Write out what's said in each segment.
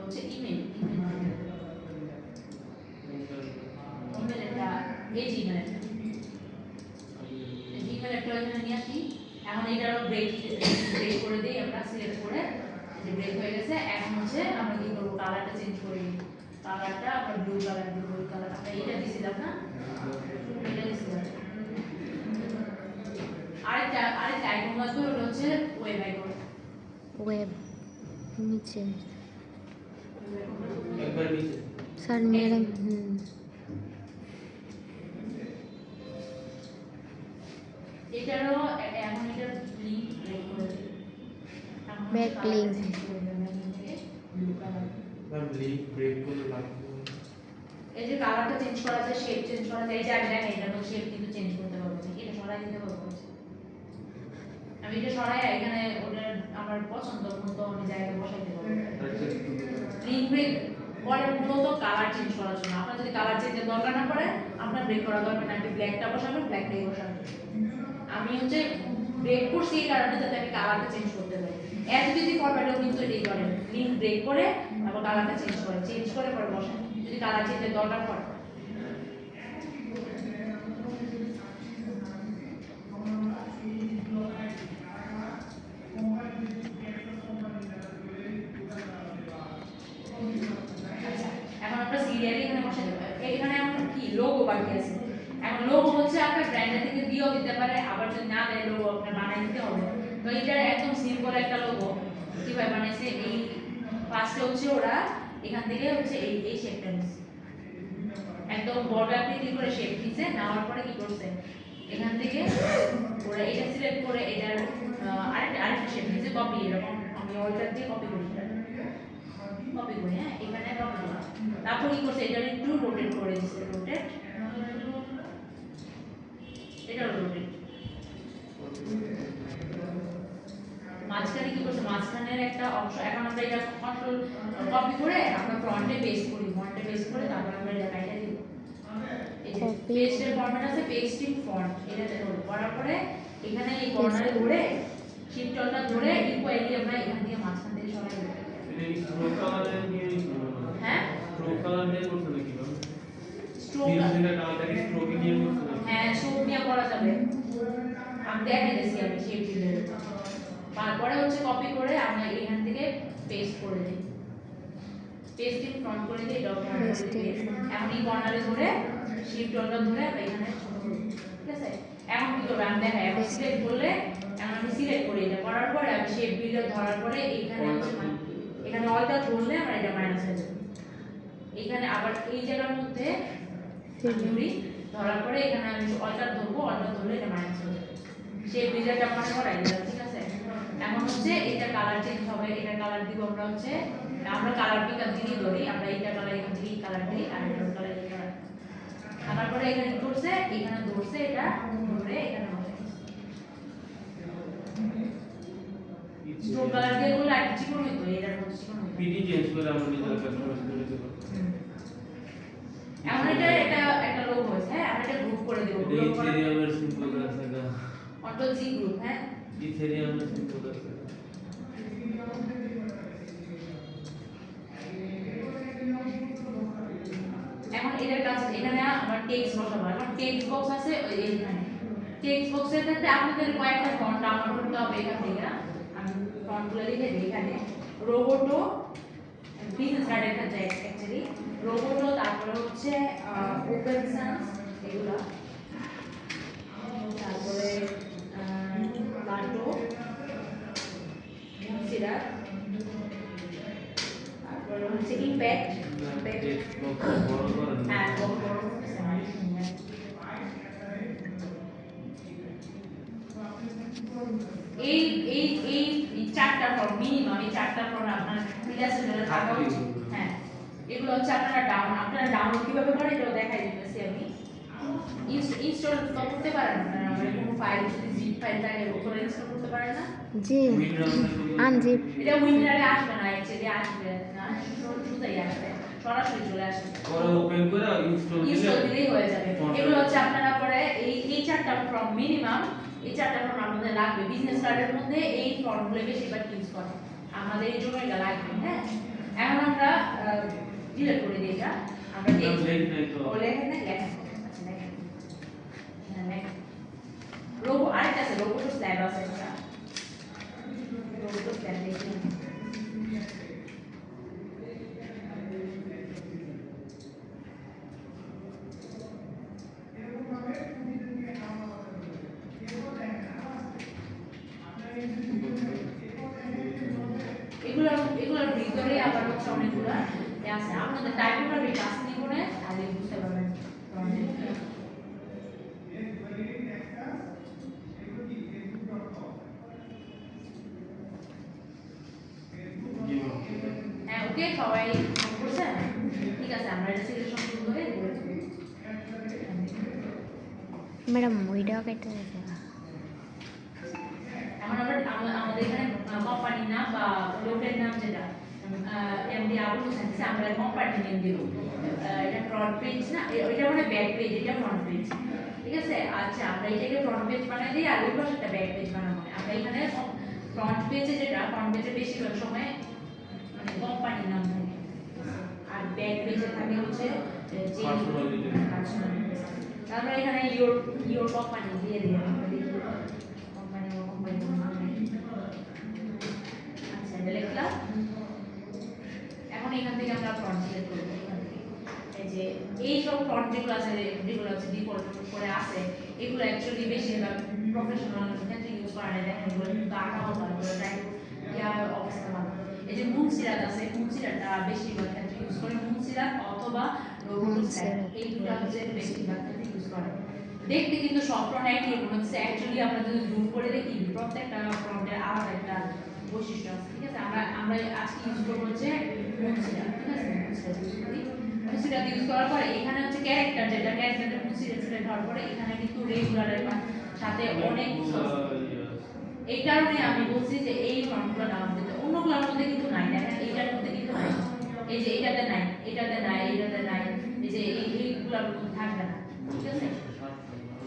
হচ্ছে ইমেল এটা এই জিমেল একটা এখানে নিয়ে আসি এখন এটারও ব্রেক করে দিই আমরা সিলেক্ট করে যে ব্রেক হয়ে গেছে এখন হচ্ছে আমরা কি করব কালারটা চেঞ্জ করে দিই কালারটা আমরা ব্লু কালার দিব ব্লু কালার আমরা এটা দিছিলাম না এটা দিছিলাম আরেকটা আইকন আসবে ওটা হচ্ছে ওয়েব আইকন ওয়েব নিচে একবার নিচে স্যার ম্যাডাম এটারও এখন এটা লিংক ব্রেক করে দিই back link ma'am link break করে লাগবে এই যে কালারটা চেঞ্জ করা যায় শেপ চেঞ্জ করা যায় এই যে আমি দেখেন এটা শেপ কিন্তু চেঞ্জ করতে পারবো এটা সরাই দিতে পারবো আমি এটা সরাই এখানে ওটা আমার পছন্দ মতো আমি জায়গায় বসাইতে পারবো লিংক ব্রেক পরে মূলত কালার চেঞ্জ করার জন্য আপনার যদি কালার চেঞ্জের দরকার না পড়ে আপনার ব্রেক করা দরকার না আপনি ব্ল্যাকটা বসাবেন ব্ল্যাকটাই বসাবেন আমি হচ্ছে ব্রেক করছি এই কারণে যাতে আমি কালারটা চেঞ্জ করতে পারি এত যদি ফরম্যাটেও কিন্তু এই করে লিংক ব্রেক করে আবার কালারটা চেঞ্জ করে পরে বসান যদি কালার চেঞ্জের দরকার পড়ে এখন আমরা সিরিয়ালি এখানে বসাই দেব এখানে এখন কি লোগো বাকি আছে এখন লোগো হচ্ছে আপনার ব্র্যান্ডের থেকে দিয়েও দিতে পারে আবার যদি না দেয় লোগো আপনার বানাই দিতে হবে তো এটা একদম সিম্পল একটা লোগো কিভাবে বানাইছে এই ফার্স্টে হচ্ছে ওরা এখান থেকে হচ্ছে এই শেপটা নিছে একদম বড় আকৃতি করে শেপ দিছে নেওয়ার পরে কি করছে এখান থেকে ওরা এটা সিলেক্ট করে এটার আরেকটা শেপ দিছে কপি এরকম আমি অল্টার দিয়ে কপি করি হ্যাঁ এখানে কপি করলাম তারপর কি করছে এটা একটু রোটেট করে দিছে রোটেট এটা রোটেট মাঝখানে কি করছে মাঝখানের একটা অংশ এখন আমরা এটা কন্ট্রোল কপি করে আমরা ফ্রন্টে পেস্ট করে তারপর আমরা এটা কাইটা দিব এই যে পেস্টের ফরম্যাট আছে পেস্টিং ফন্ট এটা করার পরে এখানে এই কর্নারে ধরে শিফট টলটা ধরে ইকুয়ালি আমরা এখান থেকে মাঝখান থেকে সরাই দেব এই স্ট্রোক কালারে নিয়ে হ্যাঁ স্ট্রোক কালার নিয়ে করতে নাকি বাবা স্ট্রোক কালারটাকে স্ট্রোক নিয়ে করতে হ্যাঁ স্ট্রোক নিয়ে করা যাবে আমি দেখাই দিছি আমি শেপ দিয়ে তারপরে হচ্ছে কপি করে আমরা এখান থেকে পেস্ট করে দিই পেস্টিং ফ্রন্ট করে দিই এটা এখন এই কর্নারে ধরে শিফট টলটা ধরে আমরা এখানে ঠিক আছে এখন কি করব আমি দেখাই এখন সিলেক্ট করলে এখন আমি সিলেক্ট করি এটা করার পরে আমি শেপ বিল্ডার ধরার পরে এইখানে হচ্ছে এখানে অলটা ধরলে আমরা এটা মাইনাস হয়ে যাবে এখানে আবার এই জায়গার মধ্যে আমি ধরার পরে এখানে আমি অলটা ধরলে এটা মাইনাস হয়ে যাবে শেপ বিল্ডারটা মনে করাই দিলাম ঠিক আছে এখন হচ্ছে এটা কালার চেঞ্জ হবে এটা কালার দিব আমরা কালার পিক দিয়ে ধরি আমরা এটা কালার এখান থেকে কালার দিই আর এটা কালার এই কালার তারপরে এখানে করছে এখানে ধরছে এটা ধরে এখানে বসে স্ট্রোক কালার দিয়ে করলে আর কিছু কোনো হইতো এটার মধ্যে কিছু কোনো পিডি চেঞ্জ করে আমরা নিজের কাস্টমাইজ করে দেব এখন এটা একটা লোগো হয়েছে হ্যাঁ আমরা এটা গ্রুপ করে দেব গ্রুপ করে ইথেরিয়ামের সিম্পল আছে না অটো জি গ্রুপ হ্যাঁ ইথেরিয়ামের সিম্পল আছে এখন এটার কাছে এখানে আমার টেক্সট বসাবো এখন টেক্সট বক্স আছে ওই এইখানে টেক্সট বক্সের ক্ষেত্রে আপনাদের কয়েকটা ফন্ট ডাউনলোড করতে হবে এখান থেকে আমি ফন্টগুলো লিখে দিই এখানে রোবোটো বিজনেস কার্ডের ক্ষেত্রে অ্যাকচুয়ালি রোবোটো তারপরে হচ্ছে ওপেন সায়েন্স এগুলো তারপরে লাটো সিরাপ তারপরে হচ্ছে ইম্প্যাক্ট হ্যাঁ বড় এই এই এই চারটা ফর্ম মিনিমাম এই চারটা ফর্ম আপনার ফ্রিল্যান্সারে থাকা উচিত হ্যাঁ এগুলো হচ্ছে আপনারা ডাউনলোড কিভাবে করেন এটাও দেখাই দিতেছি আমি ইনস্টল তো করতে পারেন আপনারা কোনো ফাইল যদি জিপ ফাইল থাকে ওখানে ইনস্টল করতে পারেন না জি আনজিপ এটা উইন্ডারে আসবে না অ্যাকচুয়ালি আসবে না শুধুই আসবে সরাসরি চলে আসবে পরে ওপেন করে ইনস্টল দিলেই হয়ে যাবে এগুলো হচ্ছে আপনারা পরে এই চারটা ফর্ম মিনিমাম এই চারটা ফর্ম আমাদের লাগবে বিজনেস কার্ডের মধ্যে এই ফর্মগুলো বেশিরভাগ ইউজ করে আমাদের এই জন্য এটা লাগবে হ্যাঁ এখন আমরা ডিলিট করে দিই এটা আমরা লেখেন না লেখেন আচ্ছা লেখেন হ্যাঁ লেখেন রোবো আরেকটা আছে রোবো তো স্ল্যাব আছে একটা রোবো তো স্ল্যাব দেখি এগুলোর ভিতরে আবার হচ্ছে অনেকগুলো আছে আপনাদের টাইপোগ্রাফি ক্লাস নিব না তাহলে বুঝতে পারবেন হ্যাঁ ওকে সবাই বুঝছেন ঠিক আছে আমরা এটা সিলেকশন শুরু করে ম্যাডাম ওইটাও কেটে দিতে এখন আমরা আমাদের এখানে কোম্পানির নাম বা লোকের নাম যেটা এমডি আবুল হোসেন আমরা কোম্পানি নেম দিব এটা ফ্রন্ট পেজ না এটা মানে ব্যাক পেজ এটা ফ্রন্ট পেজ ঠিক আছে আচ্ছা আমরা এটাকে ফ্রন্ট পেজ বানাই দিই আর ওই পাশেটা ব্যাক পেজ বানাবো আমরা এখানে ফ্রন্ট পেজে যেটা ফ্রন্ট পেজে বেশিরভাগ সময় মানে কোম্পানির নাম থাকে আর ব্যাক পেজে থাকে হচ্ছে যে তারপরে এখানে ইওর কোম্পানি দিয়ে দিই আমরা দেখি কোম্পানি আচ্ছা এটা লিখলাম এখন এখান থেকে আমরা ফ্রন্ট সিলেক্ট করব এই যে এই সব ফ্রন্ট যেগুলো আছে ডিফল্ট করে আছে এগুলো অ্যাকচুয়ালি বেশিরভাগ প্রফেশনাল ক্ষেত্রে ইউজ করা যায় দেখেন এগুলো কিন্তু আঁকা হতো এগুলো টাইপ অবস্থা ভালো এই যে মুনসিরাত আছে মুনসিরাতটা বেশিরভাগ ক্ষেত্রে ইউজ করে মুনসিরাত অথবা এই দুটো হচ্ছে বেশিরভাগ ক্ষেত্রে ইউজ করে দেখতে কিন্তু সব ফ্রন্ট একই রকম হচ্ছে অ্যাকচুয়ালি আমরা যদি জুম করে দেখি প্রত্যেকটা ফ্রন্টের আলাদা একটা বৈশিষ্ট্য আছে ঠিক আছে আমরা আজকে ইউজ করব হচ্ছে মুনসিরাত ঠিক আছে মুনসিরাত ইউজ করার পরে এখানে হচ্ছে ক্যারেক্টার যেটা ক্যারেক্টারটা মুনসিরাত সিলেক্ট হওয়ার পরে এখানে কিন্তু রেগুলারের সাথে অনেক এই কারণে আমি বলছি যে এই ফর্মগুলো নাম দিতে অন্যগুলোর মধ্যে কিন্তু নাই দেখেন এইটার মধ্যে কিন্তু নাই এই যে এটাতে নাই এটাতে নাই এটাতে নাই এই যে এইগুলোর মধ্যে থাকবে না ঠিক আছে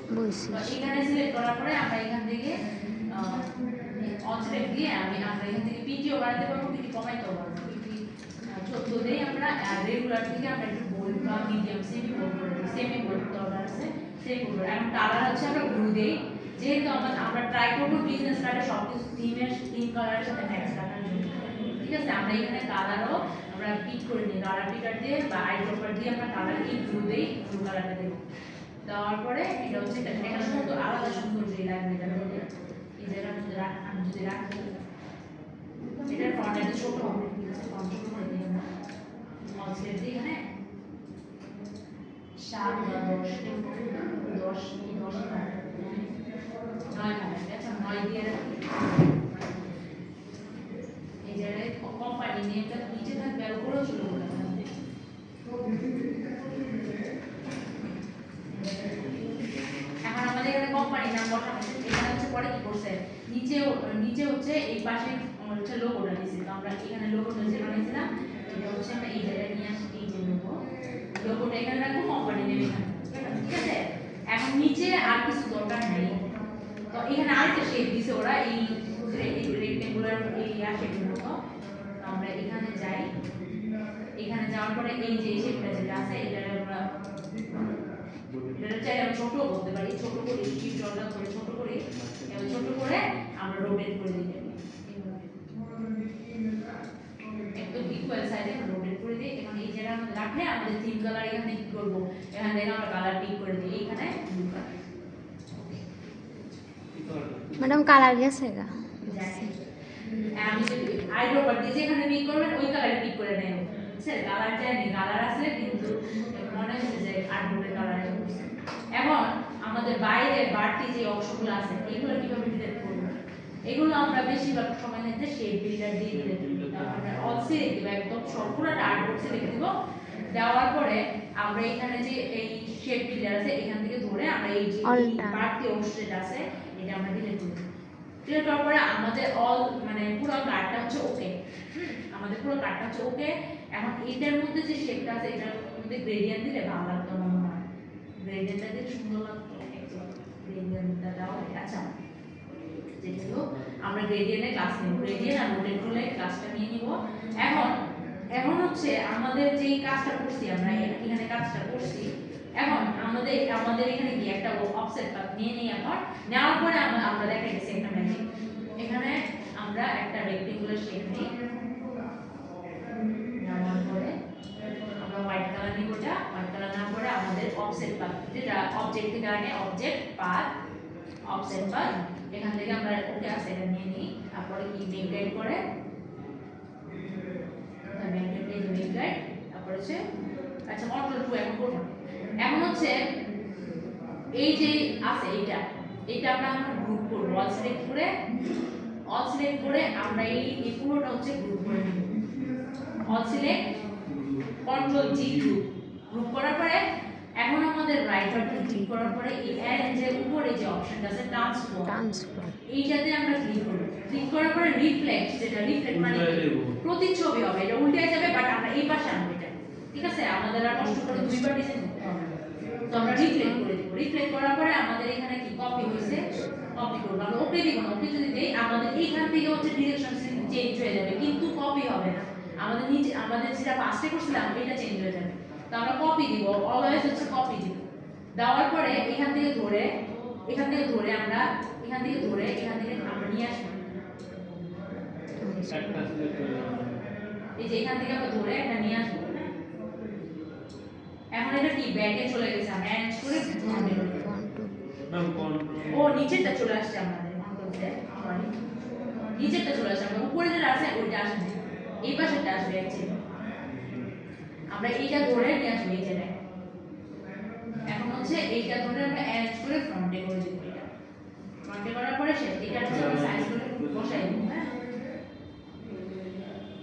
বুঝছি এখানে সিলেক্ট করার পরে আমরা এখান থেকে অনসেলেক্ট দিয়ে আমরা এখান থেকে পিটিও বাড়াতে পারবো পিটি কমাইতেও পারবো পিটি 14 দেই আমরা আর রেগুলার থেকে আমরা একটু বোল্ড বা মিডিয়াম সেমি বোল্ড করে দিই সেমি বোল্ড দরকার আছে সেমি বোল্ড এখন কালার হচ্ছে আমরা ব্লু দেই যেহেতু আমরা ট্রাই করবো বিজনেস কার্ডে সবকিছু থিম কালারের সাথে ম্যাচ রাখার জন্য ঠিক আছে আমরা এখানে কালারও আমরা পিক করে নিই কালার পিকার দিয়ে বা আইড্রপার দিয়ে আমরা কালার এই ব্লু দেই ব্লু কালারটা দেবো দেওয়ার পরে এটা হচ্ছে একটা সুন্দর আলাদা সুন্দর যে লাগবে এটা এই জায়গার মধ্যে আমি যদি রাখি এটার ফন্ট একটু ছোট হবে ঠিক আছে ফন্ট ছোট করে দিই আমরা অনসেট দিই এখানে 7 বা 10 নয় থাকে আচ্ছা 9 দিয়ে রাখি এই জায়গায় কোম্পানি নেমটা নিচে থাকবে আর উপরেও চলে যাবে এখন আমাদের এখানে কোম্পানি নাম বসানো আছে এখানে হচ্ছে পরে কি করছে নিচে হচ্ছে এই পাশে হচ্ছে লোগোটা দিয়েছে তো আমরা এখানে লোগোটা যে বানিয়েছিলাম এটা হচ্ছে আমরা এই জায়গায় নিয়ে আসি এই যে লোগোটা এখানে রাখবো কোম্পানি নেম এখানে ঠিক আছে এখন নিচে আর কিছু দরকার নেই তো এখানে আরেকটা শেপ দিয়েছে ওরা এই রেক্টেঙ্গুলার এই শেপের মতো আমরা এখানে যাই এখানে যাওয়ার পরে এই যে শেপটা যেটা আছে এটা আমরা এটা চাইলে আমরা ছোট করতে পারি ছোট করে শিফট অর্ডার করে ছোট করে এবং ছোট করে আমরা রোটেট করে দিতে পারি একদম ইকুয়াল সাইজে আমরা রোটেট করে দিই এখন এই জায়গা রাখলে আমাদের থিম কালার এখানে কি করব এখানে দেখো আমরা কালার পিক করে দিই এখানে ব্লু কালার ম্যাডাম কালার গেছে গা আমি যদি আইড্রপার দিয়ে যেখানে পিক করবেন ওই কালারে পিক করে নেব স্যার কালার জানি কালার আছে কিন্তু মনে হচ্ছে যে আইড্রপের কালার এখন আমাদের বাইরে বাড়তি যে অংশগুলো আছে এগুলো কিভাবে ডিলিট করব এগুলো আমরা বেশিরভাগ সময় নিতে শেপ বিল্ডার দিয়ে ডিলিট করি আমরা অল সিলেক্ট দিব একদম সম্পূর্ণটা আর্টবোর্ড সিলেক্ট দিব দেওয়ার পরে আমরা এখানে যে এই শেপ বিল্ডার আছে এখান থেকে ধরে আমরা এই যে বাড়তি অংশ যেটা আছে এটা আমরা ডিলিট করব ডিলিট করার পরে আমাদের অল মানে পুরো কার্ডটা হচ্ছে ওকে আমাদের পুরো কার্ডটা হচ্ছে ওকে এখন এটার মধ্যে যে শেপটা আছে এটার মধ্যে গ্রেডিয়েন্ট দিলে ভালো লাগতো মনে হয় গ্রেডিয়েন্টটা দিলে সুন্দর লাগতো গ্রেডিয়েন্টটা দাও আচ্ছা যেগুলো আমরা গ্রেডিয়েন্টে ক্লাস নেব গ্রেডিয়েন্ট আর রোটেট করলে ক্লাসটা নিয়ে নিব এখন হচ্ছে আমাদের যে কাজটা করছি আমরা এখানে কাজটা করছি, এখন আমাদের এখানে কি একটা অফসেট পাথ নিয়ে নিই। এখন নেওয়ার পরে আমরা দেখা গেছে একটা ম্যাজিক, এখানে আমরা একটা রেক্টেঙ্গুলার শেপ নিই, নেওয়ার পরে আমরা হোয়াইট কালার নিব, এটা হোয়াইট কালার না করে আমাদের অফসেট পাথ, যেটা অবজেক্ট থেকে আনে অবজেক্ট পাথ অফসেট পাথ, এখান থেকে আমরা ওকে আছে এটা নিয়ে নিই। তারপরে কি মেক গাইড করে মেক গাইড, তারপরে হচ্ছে আচ্ছা কন্ট্রোল 2 এখন করব। এখন হচ্ছে এই যে আছে এটা আমরা এখন গ্রুপ করব, অল সিলেক্ট করে আমরা এই পুরোটা হচ্ছে গ্রুপ করে নিব। অল সিলেক্ট কন্ট্রোল জি গ্রুপ করার পরে এখন আমাদের রাইট বাটন ক্লিক করার পরে এই অ্যারেঞ্জের উপরে যে অপশনটা আছে ট্রান্সফর্ম, এইটাতে আমরা ক্লিক করার পরে রিফ্লেক্ট, যেটা রিফ্লেক্ট মানে প্রতিচ্ছবি হবে, এটা উল্টে যাবে বাট আমরা এই পাশে আনবো এটা, ঠিক আছে? আমাদের আর কষ্ট করে দুইবার ডিজাইন করতে হবে না। তো আমরা রিফ্লেক্ট করে দেব, রিফ্লেক্ট করার পরে আমাদের এখানে কি কপি হইছে, কপি করব। আমরা ওকে দিব না, ওকে যদি দেই আমাদের এইখান থেকে হচ্ছে ডিরেকশন চেঞ্জ হয়ে যাবে, কিন্তু কপি হবে না। আমাদের যেটা ফার্স্টে করছিলাম এটা চেঞ্জ হয়ে যাবে। তো আমরা কপি দিব, অলওয়েজ হচ্ছে কপি দিব। দেওয়ার পরে এখান থেকে ধরে আমরা নিয়ে আসবো, এই যে এখান থেকে আমরা ধরে এটা নিয়ে আসবো। এখন এটা কি ব্যাকে চলে গেছে, আমরা অ্যারেঞ্জ করে ও নিচেরটা চলে আসছে আমাদের কন্ট্রোল জেড, সরি নিচেরটা চলে আসছে, আমরা উপরে যেটা আছে ওইটা আসে না, এই পাশেরটা আসবে অ্যাকচুয়ালি। আমরা এইটা ধরে নিয়ে আসবো এই জায়গায়। এখন হচ্ছে এইটা ধরে আমরা অ্যারেঞ্জ করে ফ্রন্টে করে দেব, এটা ফ্রন্টে করার পরে এটা হচ্ছে আমরা সাইজ করে বসাই দেব। হ্যাঁ,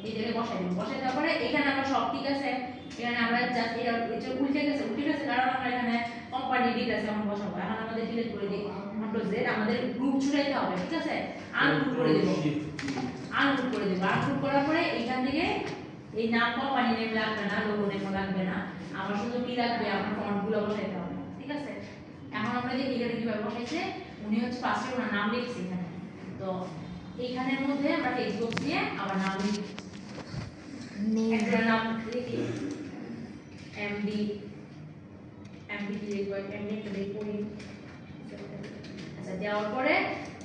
এই জায়গায় বসাই দেওয়ার পরে এখানে আমরা সব ঠিক আছে, এখানে আমরা জাস্ট এটা উল্টে গেছে কারণ আমরা এখানে কোম্পানি ডিটেইলস এখন বসাবো। এখন আমাদের ডিলিট করে দিই কন্ট্রোল জেড, আমাদের গ্রুপ ছুটাইতে হবে, ঠিক আছে? আনগ্রুপ করে দেব, আনগ্রুপ করার পরে এখান থেকে এই নাম কোম্পানি নেম লাগবে না, লোগো নেম লাগবে না, আমার শুধু কি লাগবে আমার ফন্টগুলো বসাইতে হবে, ঠিক আছে? এখন আমরা দেখি এখানে কিভাবে বসাইছে। উনি হচ্ছে ফার্স্টে ওনার নাম লিখছে এখানে, তো এইখানের মধ্যে আমরা টেক্সট বক্স দিয়ে আবার নাম লিখি, একটা নাম লিখি এমডি লিখবো, এমডি একটা লিখবো। আচ্ছা, দেওয়ার পরে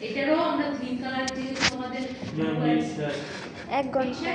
এটারও আমরা গ্রিন কালার দিয়ে তোমাদের 1 ঘন্টা